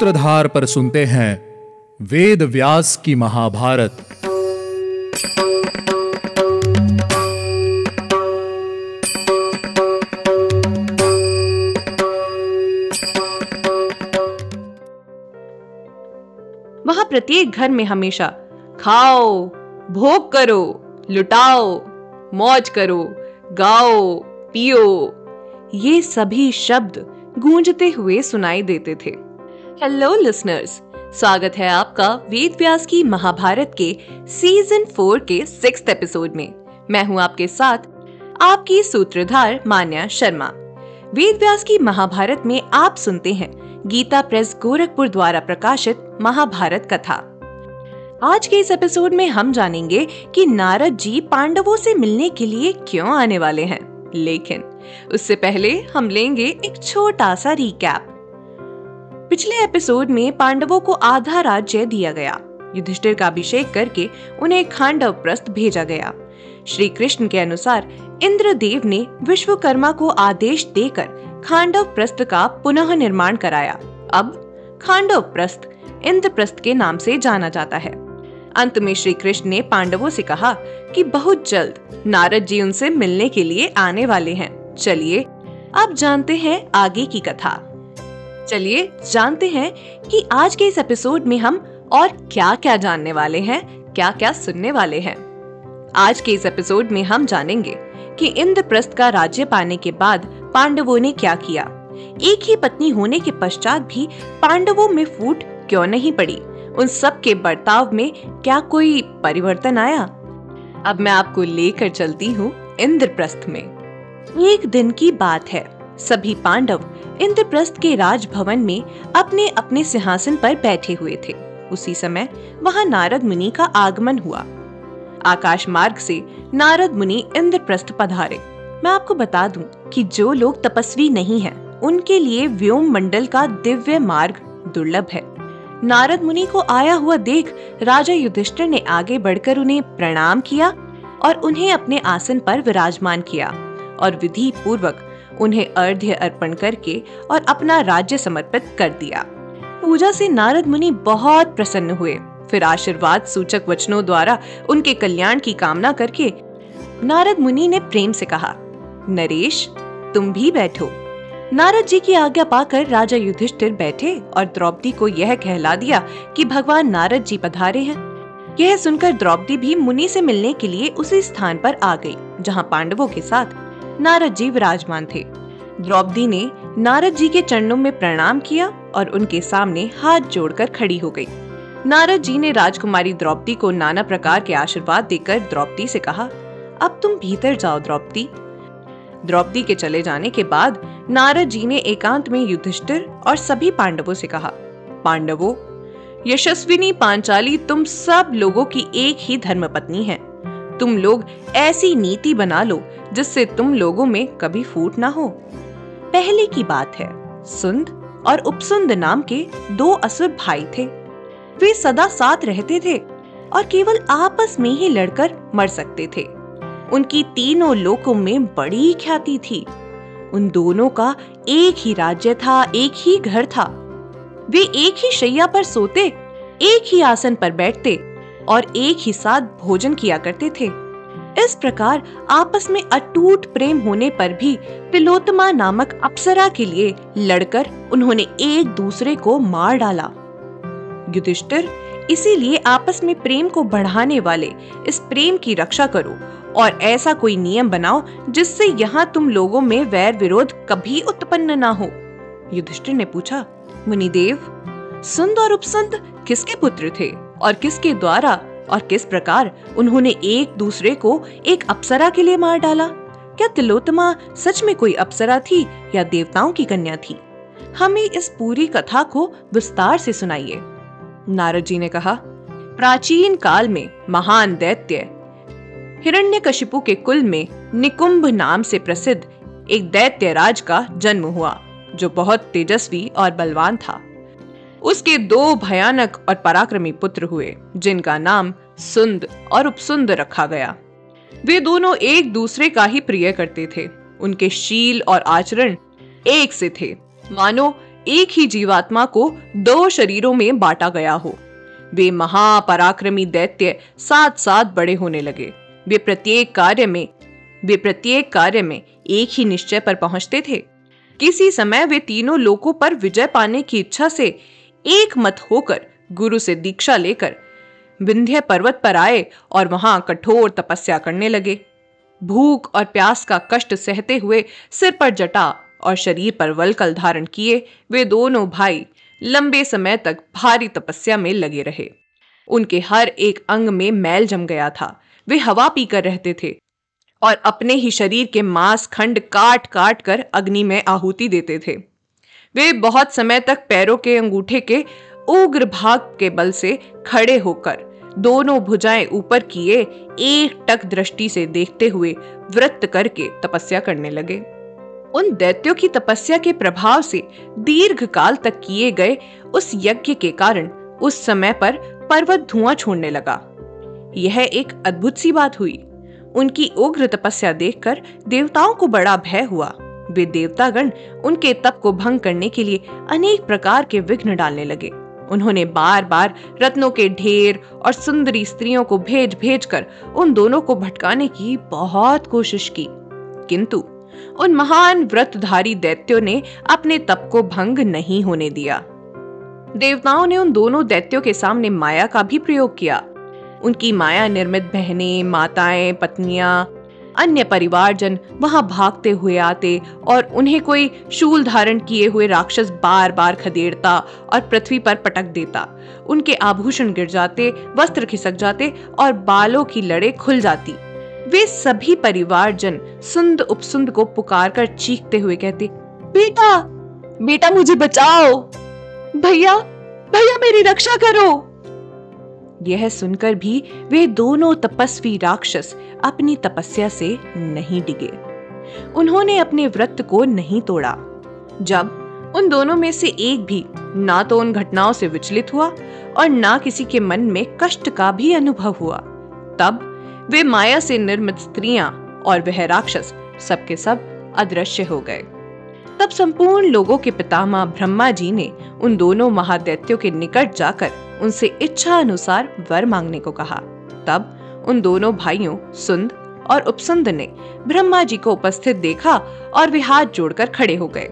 सूत्रधार पर सुनते हैं वेद व्यास की महाभारत। वहां प्रत्येक घर में हमेशा खाओ, भोग करो, लुटाओ, मौज करो, गाओ, पियो, ये सभी शब्द गूंजते हुए सुनाई देते थे। हेलो लिसनर्स, स्वागत है आपका वेद व्यास की महाभारत के सीजन 4 के 6th एपिसोड में। मैं हूं आपके साथ आपकी सूत्रधार मान्या शर्मा। वेद व्यास की महाभारत में आप सुनते हैं गीता प्रेस गोरखपुर द्वारा प्रकाशित महाभारत कथा। आज के इस एपिसोड में हम जानेंगे कि नारद जी पांडवों से मिलने के लिए क्यों आने वाले हैं, लेकिन उससे पहले हम लेंगे एक छोटा सा रिकैप। पिछले एपिसोड में पांडवों को आधा राज्य दिया गया। युधिष्ठिर का अभिषेक करके उन्हें खांडव प्रस्थ भेजा गया। श्री कृष्ण के अनुसार इंद्रदेव ने विश्वकर्मा को आदेश देकर खांडव प्रस्थ का पुनः निर्माण कराया। अब खांडव प्रस्थ इंद्रप्रस्थ के नाम से जाना जाता है। अंत में श्री कृष्ण ने पांडवों से कहा कि बहुत जल्द नारद जी उनसे मिलने के लिए आने वाले हैं। चलिए अब जानते हैं आगे की कथा। चलिए जानते हैं कि आज के इस एपिसोड में हम और क्या क्या जानने वाले हैं, क्या क्या सुनने वाले हैं। आज के इस एपिसोड में हम जानेंगे कि इंद्रप्रस्थ का राज्य पाने के बाद पांडवों ने क्या किया। एक ही पत्नी होने के पश्चात भी पांडवों में फूट क्यों नहीं पड़ी। उन सब के बर्ताव में क्या कोई परिवर्तन आया। अब मैं आपको लेकर चलती हूँ इंद्रप्रस्थ में। एक दिन की बात है। सभी पांडव इंद्रप्रस्थ के राजभवन में अपने अपने सिंहासन पर बैठे हुए थे। उसी समय वहां नारद मुनि का आगमन हुआ। आकाश मार्ग से नारद मुनि इंद्रप्रस्थ पधारे। मैं आपको बता दूं कि जो लोग तपस्वी नहीं हैं, उनके लिए व्योम मंडल का दिव्य मार्ग दुर्लभ है। नारद मुनि को आया हुआ देख राजा युधिष्ठिर ने आगे बढ़कर उन्हें प्रणाम किया और उन्हें अपने आसन पर विराजमान किया और विधि पूर्वक उन्हें अर्घ्य अर्पण करके और अपना राज्य समर्पित कर दिया। पूजा से नारद मुनि बहुत प्रसन्न हुए। फिर आशीर्वाद सूचक वचनों द्वारा उनके कल्याण की कामना करके नारद मुनि ने प्रेम से कहा, नरेश तुम भी बैठो। नारद जी की आज्ञा पाकर राजा युधिष्ठिर बैठे और द्रौपदी को यह कहला दिया कि भगवान नारद जी पधारे हैं। यह सुनकर द्रौपदी भी मुनि से मिलने के लिए उसी स्थान पर आ गई जहां पांडवों के साथ नारद जी विराजमान थे। द्रौपदी ने नारद जी के चरणों में प्रणाम किया और उनके सामने हाथ जोड़कर खड़ी हो गई। नारद जी ने राजकुमारी द्रौपदी को नाना प्रकार के आशीर्वाद देकर द्रौपदी से कहा, अब तुम भीतर जाओ द्रौपदी। द्रौपदी के चले जाने के बाद नारद जी ने एकांत में युधिष्ठिर और सभी पांडवों से कहा, पांडवों, यशस्विनी पांचाली तुम सब लोगों की एक ही धर्मपत्नी है। तुम लोग ऐसी नीति बना लो जिससे तुम लोगों में कभी फूट ना हो। पहले की बात है, सुंद और उपसुंद नाम के 2 असुर भाई थे। वे सदा साथ रहते थे और केवल आपस में ही लड़कर मर सकते थे। उनकी तीनों लोकों में बड़ी ख्याति थी। उन दोनों का एक ही राज्य था, एक ही घर था। वे एक ही शैया पर सोते, एक ही आसन पर बैठते और एक ही साथ भोजन किया करते थे। इस प्रकार आपस में अटूट प्रेम होने पर भी तिलोत्तमा नामक अप्सरा के लिए लड़कर उन्होंने एक दूसरे को मार डाला। युधिष्ठिर, इसीलिए आपस में प्रेम को बढ़ाने वाले इस प्रेम की रक्षा करो और ऐसा कोई नियम बनाओ जिससे यहाँ तुम लोगों में वैर विरोध कभी उत्पन्न ना हो। युधिष्ठिर ने पूछा, मुनिदेव, सुंद और उपसुंद किसके पुत्र थे और किसके द्वारा और किस प्रकार उन्होंने एक दूसरे को एक अप्सरा के लिए मार डाला? क्या तिलोत्तमा सच में कोई अप्सरा थी या देवताओं की कन्या थी? हमें इस पूरी कथा को विस्तार से सुनाइए। नारद जी ने कहा, प्राचीन काल में महान दैत्य हिरण्यकशिपु के कुल में निकुंभ नाम से प्रसिद्ध एक दैत्य राज का जन्म हुआ, जो बहुत तेजस्वी और बलवान था। उसके 2 भयानक और पराक्रमी पुत्र हुए, जिनका नाम सुंद और उपसुंद रखा गया। वे दोनों एक दूसरे का ही प्रिय करते थे। उनके शील और आचरण एक से थे, मानो एक ही जीवात्मा को 2 शरीरों में बांटा गया हो। वे महापराक्रमी दैत्य साथ साथ बड़े होने लगे। वे प्रत्येक कार्य में एक ही निश्चय पर पहुंचते थे। किसी समय वे तीनों लोकों पर विजय पाने की इच्छा से एक मत होकर गुरु से दीक्षा लेकर विंध्य पर्वत पर आए और वहां कठोर तपस्या करने लगे। भूख और प्यास का कष्ट सहते हुए सिर पर जटा और शरीर पर वल्कल धारण किए वे दोनों भाई लंबे समय तक भारी तपस्या में लगे रहे। उनके हर एक अंग में मैल जम गया था। वे हवा पीकर रहते थे और अपने ही शरीर के मांस खंड काट काट कर अग्नि में आहुति देते थे। वे बहुत समय तक पैरों के अंगूठे के उग्र भाग के बल से खड़े होकर दोनों भुजाएं ऊपर किए एक टक दृष्टि से देखते हुए व्रत करके तपस्या करने लगे। उन दैत्यों की तपस्या के प्रभाव से दीर्घ काल तक किए गए उस यज्ञ के कारण उस समय पर पर्वत धुआं छोड़ने लगा। यह एक अद्भुत सी बात हुई। उनकी उग्र तपस्या देखकर देवताओं को बड़ा भय हुआ। वे देवतागण उनके तप को भंग करने के लिए अनेक प्रकार के विघ्न डालने लगे। उन्होंने बार बार रत्नों के ढेर और सुंदरी स्त्रियों को भेज भेज कर उन दोनों को भटकाने की बहुत कोशिश की, किंतु उन महान व्रतधारी दैत्यों ने अपने तप को भंग नहीं होने दिया। देवताओं ने उन दोनों दैत्यों के सामने माया का भी प्रयोग किया। उनकी माया निर्मित बहनें, माताएं, पत्नियां, अन्य परिवारजन वहां भागते हुए आते और उन्हें कोई शूल धारण किए हुए राक्षस बार बार खदेड़ता और पृथ्वी पर पटक देता। उनके आभूषण गिर जाते, वस्त्र खिसक जाते और बालों की लड़ें खुल जाती। वे सभी परिवारजन सुंद उपसुंद को पुकार कर चीखते हुए कहते, बेटा बेटा मुझे बचाओ, भैया भैया मेरी रक्षा करो। यह सुनकर भी वे दोनों तपस्वी राक्षस अपनी तपस्या से नहीं डिगे। उन्होंने अपने व्रत को नहीं तोड़ा। जब उन दोनों में से एक भी ना तो उन घटनाओं से विचलित हुआ और ना किसी के मन में कष्ट का भी अनुभव हुआ, तब वे माया से निर्मित स्त्रियां और वह राक्षस सबके सब अदृश्य हो गए। तब संपूर्ण लोगों के पितामह ब्रह्मा जी ने उन दोनों महादैत्यों के निकट जाकर उनसे इच्छा अनुसार वर मांगने को कहा। तब उन दोनों भाइयों सुंद और उपसुंद ने ब्रह्मा जी को उपस्थित देखा और वे हाथ जोड़कर खड़े हो गए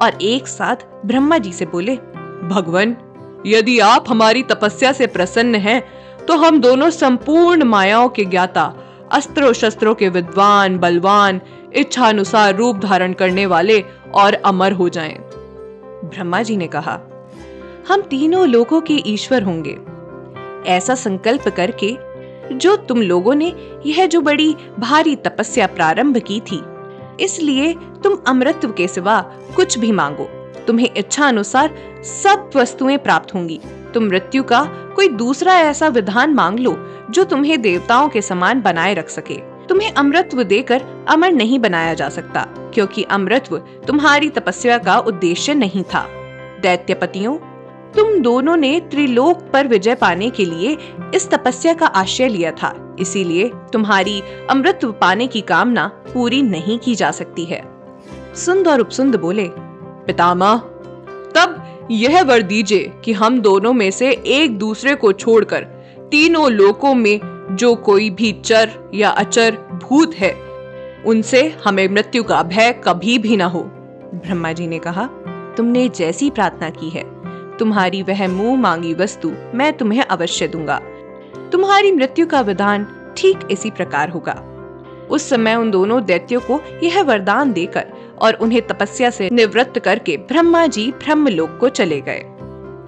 और एक साथ ब्रह्मा जी से बोले, भगवान, यदि आप हमारी तपस्या से प्रसन्न हैं, तो हम दोनों संपूर्ण मायाओं के ज्ञाता, अस्त्रों शस्त्रों के विद्वान, बलवान, इच्छा अनुसार रूप धारण करने वाले और अमर हो जाएं। ब्रह्मा जी ने कहा, हम तीनों लोगों के ईश्वर होंगे। ऐसा संकल्प करके जो तुम लोगों ने यह जो बड़ी भारी तपस्या प्रारंभ की थी, इसलिए तुम अमृतत्व के सिवा कुछ भी मांगो, तुम्हें इच्छा अनुसार सब वस्तुएं प्राप्त होंगी। तुम मृत्यु का कोई दूसरा ऐसा विधान मांग लो जो तुम्हें देवताओं के समान बनाए रख सके। तुम्हें अमृतत्व देकर अमर नहीं बनाया जा सकता, क्योंकि अमृतत्व तुम्हारी तपस्या का उद्देश्य नहीं था। दैत्यपतियों, तुम दोनों ने त्रिलोक पर विजय पाने के लिए इस तपस्या का आश्रय लिया था, इसीलिए तुम्हारी अमृतत्व पाने की कामना पूरी नहीं की जा सकती है। सुंद और उपसुंद बोले, पितामह, तब यह वर दीजिए कि हम दोनों में से एक दूसरे को छोड़कर तीनों लोकों में जो कोई भी चर या अचर भूत है, उनसे हमें मृत्यु का भय कभी भी ना हो। ब्रह्मा जी ने कहा, तुमने जैसी प्रार्थना की है, तुम्हारी वह मुंह मांगी वस्तु मैं तुम्हें अवश्य दूंगा। तुम्हारी मृत्यु का विधान ठीक इसी प्रकार होगा। उस समय उन दोनों दैत्यों को यह वरदान देकर और उन्हें तपस्या से निवृत्त करके ब्रह्मा जी ब्रह्मलोक को चले गए।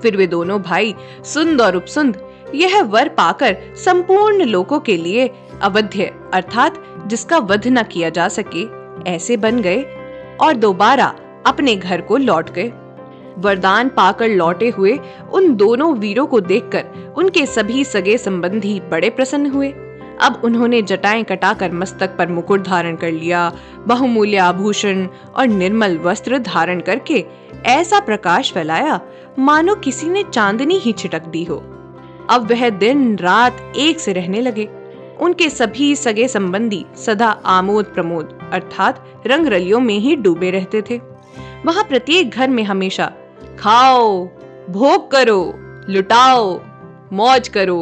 फिर वे दोनों भाई सुंद और उपसुंद यह वर पाकर संपूर्ण लोकों के लिए अवध्य अर्थात जिसका वध न किया जा सके ऐसे बन गए और दोबारा अपने घर को लौट गए। वरदान पाकर लौटे हुए उन दोनों वीरों को देखकर उनके सभी सगे संबंधी बड़े प्रसन्न हुए। अब उन्होंने जटाएं कटाकर मस्तक पर मुकुट धारण कर लिया, बहुमूल्य आभूषण और निर्मल वस्त्र धारण करके ऐसा प्रकाश फैलाया मानो किसी ने चांदनी ही छिटक दी हो। अब वह दिन रात एक से रहने लगे। उनके सभी सगे संबंधी सदा आमोद प्रमोद अर्थात रंग रलियों में ही डूबे रहते थे। वहां प्रत्येक घर में हमेशा खाओ, भोग करो, लुटाओ, मौज करो,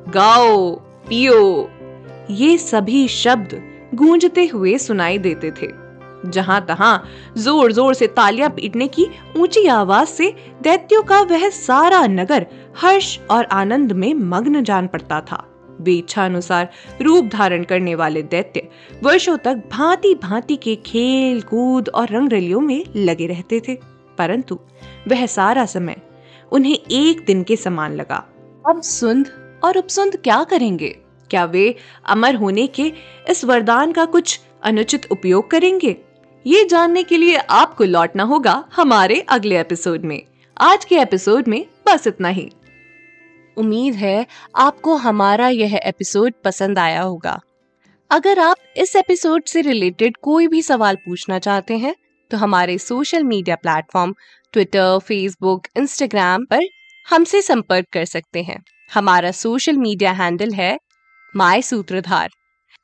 गाओ, पियो, ये सभी शब्द गूंजते हुए सुनाई देते थे। जहां तहां जोर जोर से तालियां पीटने की ऊंची आवाज से दैत्यों का वह सारा नगर हर्ष और आनंद में मग्न जान पड़ता था। वे इच्छा अनुसार रूप धारण करने वाले दैत्य वर्षों तक भांति भांति के खेल कूद और रंगरलियों में लगे रहते थे, परंतु वह सारा समय उन्हें एक दिन के समान लगा। अब सुंद और उपसुंद क्या करेंगे? क्या वे अमर होने के इस वरदान का कुछ अनुचित उपयोग करेंगे? ये जानने के लिए आपको लौटना होगा हमारे अगले एपिसोड में। आज के एपिसोड में बस इतना ही। उम्मीद है आपको हमारा यह एपिसोड पसंद आया होगा। अगर आप इस एपिसोड से रिलेटेड कोई भी सवाल पूछना चाहते हैं तो हमारे social media platform Twitter, Facebook, Instagram पर हमसे संपर्क कर सकते हैं। हमारा सोशल मीडिया हैंडल है माय सूत्रधार।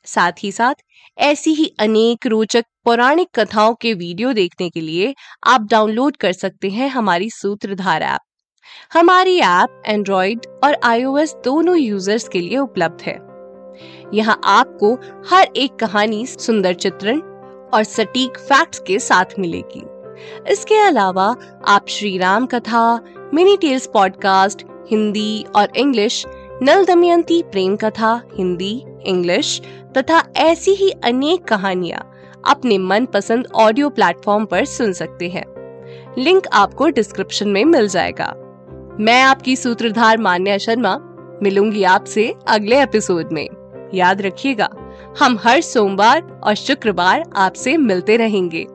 साथ ही साथ ऐसी ही अनेक रोचक पौराणिक कथाओं के वीडियो देखने के लिए आप डाउनलोड कर सकते हैं हमारी सूत्रधार ऐप। हमारी ऐप एंड्रॉइड और iOS दोनों यूजर्स के लिए उपलब्ध है। यहाँ आपको हर एक कहानी सुंदर चित्रण और सटीक फैक्ट्स के साथ मिलेगी। इसके अलावा आप श्री राम कथा, मिनी टेल्स पॉडकास्ट हिंदी और इंग्लिश, नल दमयंती प्रेम कथा हिंदी, इंग्लिश तथा ऐसी ही अनेक कहानियां अपने मनपसंद ऑडियो प्लेटफॉर्म पर सुन सकते हैं। लिंक आपको डिस्क्रिप्शन में मिल जाएगा। मैं आपकी सूत्रधार मान्या शर्मा मिलूंगी आपसे अगले एपिसोड में। याद रखिएगा, हम हर सोमवार और शुक्रवार आपसे मिलते रहेंगे।